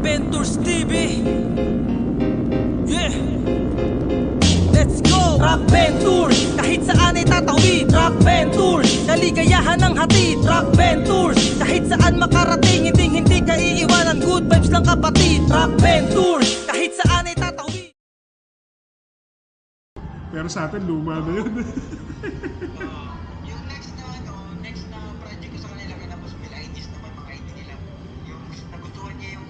Ventures TV. Yeah, let's go! Rock Ventures, kahit saan ay tatawid. Rock Ventures, kaligayahan ng hatid. Rock Ventures, kahit saan makarating, hindi ka iiwanan. Good vibes lang kapatid. Rock Ventures, kahit saan ay tatawid. Pero sa atin, luma na yun. Yung next na project ko sa kanila kinapos nila, IDs naman, mga ID nila. Yung nagustuhan niya yung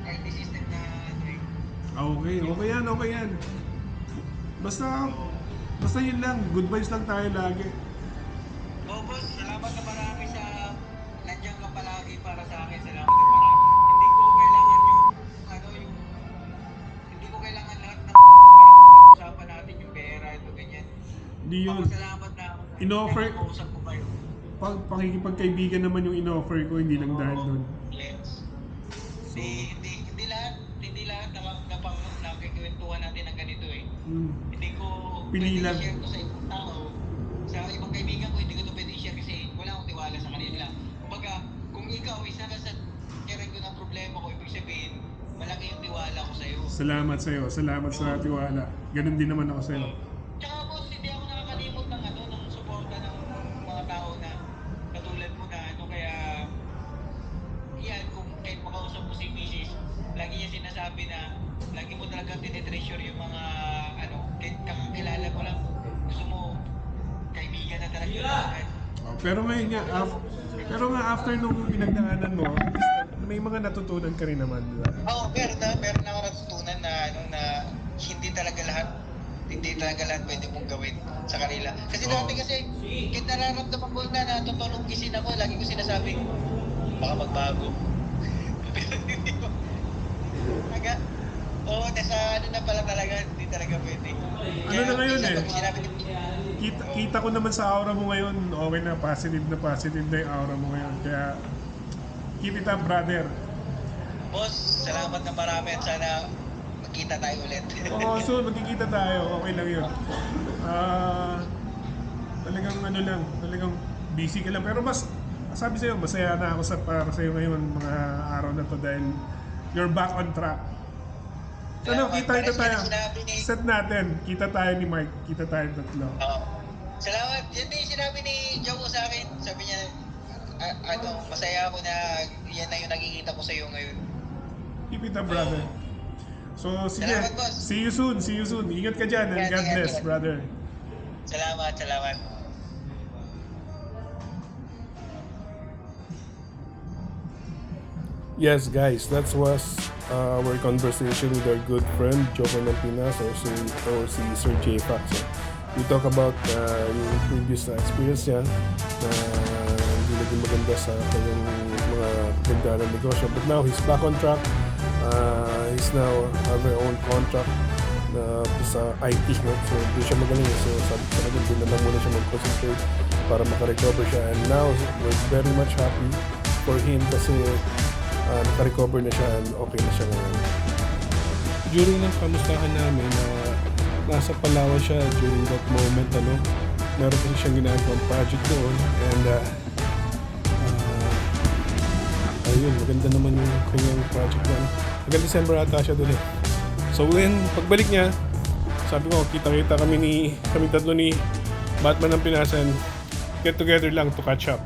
ID system na ano eh. Okay yan. Basta yun lang, good vibes lang tayo lagi. Oh boss, salamat na marami sa nandiyan ka palagi para sa akin. Salamat na marami. Hindi ko kailangan hindi ko kailangan lahat ng parang pag-usapan natin yung pera ito ganyan. Hindi yun. Salamat na In-offer, nakausap ko kayo. pakikipagkaibigan naman yung in-offer ko, hindi lang dahil doon. Let's. Hindi lahat nakikwentuhan natin ng ganito eh. Hindi ko Pili pwede lang. i-share ko sa ibang tao. Sa ibang kaibigan ko, hindi ko ito pwede i-share kasi wala akong tiwala sa kanila. Kumbaga, kung ikaw isa ka sa share ko ng problema ko, ibig sabihin, malaki yung tiwala ko sa'yo. Salamat sa tiwala. Ganun din naman ako sa'yo. Tsaka boss, hindi ako nakakalimot ng suporta ng mga tao na katulad mo na kaya yan, kung kahit makausap mo si Mrs. Lagi niya sinasabi na lagi mo talagang tinitreasure yung mga kahit kakakilala mo lang, gusto mo kaibigan na talaga. Pero ngayon nga, after nung pinagdaanan mo, may mga natutunan ka rin naman, di ba? Oo, meron na ako natutunan na hindi talaga lahat pwede mong gawin sa kanila. Kasi dati kahit nararamdaman ko na tutulong kisin ako, lagi ko sinasabing, baka magbago. Pero hindi ko. Nasa na pala talaga, hindi talaga pwede. Ano na ngayon eh? Pag sinabi ni Kita ko naman sa aura mo ngayon, okay na, positive na yung aura mo ngayon. Kaya, keep it up, brother. Boss, salamat na marami at sana magkita tayo ulit. Oo, soon, magkikita tayo. Okay lang yun. Talagang busy ka lang. Pero sabi sa'yo, masaya na ako para sa'yo ngayon mga araw na to dahil you're back on track. Sana kita tayo. Set natin. Kita tayo ni Mike. Kita tayo tatlo. Salamat. Yan din yung sinabi ni Joe sa akin. Sabi niya, masaya ako na yan na yung nakikita ko sa'yo ngayon. Keep it up, brother. So, sige. Salamat, boss. See you soon. Ingat ka dyan and God bless, brother. Salamat. Yes, guys, that was our conversation with our good friend Joker ng Pinas or si Sir J. Fax. We talk about yung previous experience niya na hindi naging maganda sa kanyang mga pagdaan ng negosyo. But now, he's back on track. He's now have their own contract sa IT. No? So, hindi siya magaling. So, sabi ko na din naman muna siya mag-concentrate para makarecover siya. And now, we're very much happy for him kasi naka-recover na siya and okay na siya ngayon. During ng kamustahan namin nasa Palawan siya during that moment, meron kasi siyang ginagawang project doon and ayun, maganda naman yung kanyang project doon. Hanggang December ata siya doon eh. So when pagbalik niya, sabi ko, kita-kita kami tatlo ni Batman ng Pinasan, get together lang to catch up.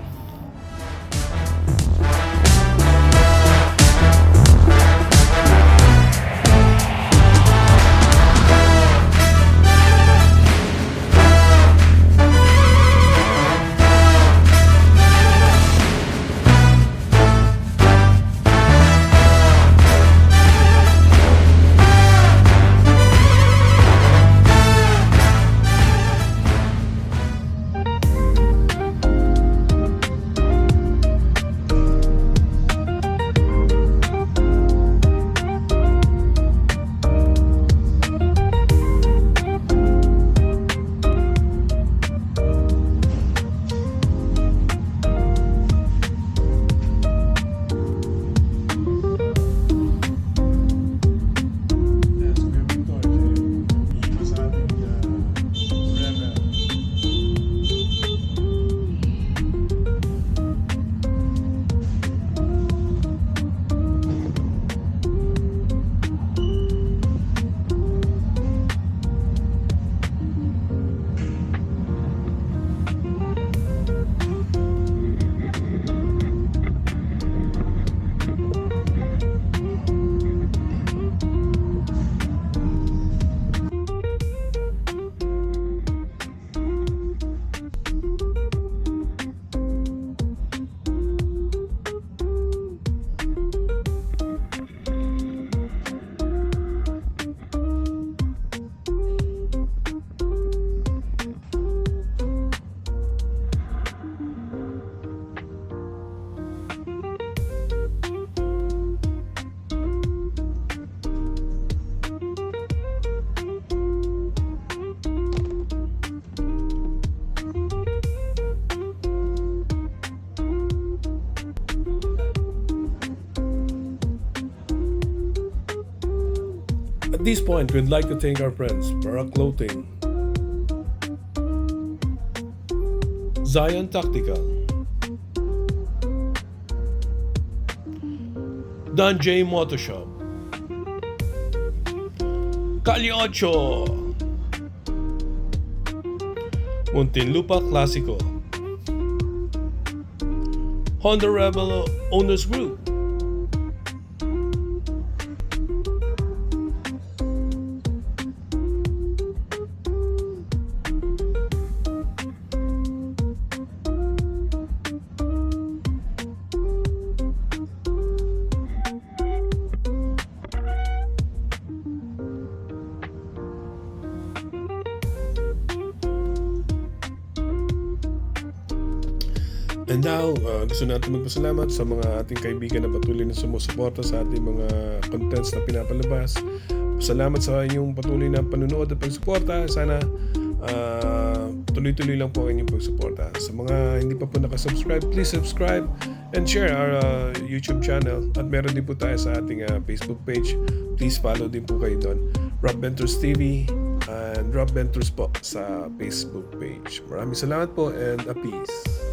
At this point, we'd like to thank our friends, Para Clothing, Zion Tactical, Don J Motorshop, Calle 8, Muntinlupa Classico, Honda Rebel Owners Group, and now, gusto natin magpasalamat sa mga ating kaibigan na patuloy na sumusuporta sa ating mga contents na pinapalabas. Salamat sa inyong patuloy na panunood at pagsuporta. Sana tuloy-tuloy lang po ang inyong pagsuporta. Sa mga hindi pa po nakasubscribe, please subscribe and share our YouTube channel. At meron din po tayo sa ating Facebook page. Please follow din po kayo doon. Rob Ventures TV and Rob Ventures po sa Facebook page. Maraming salamat po and a peace.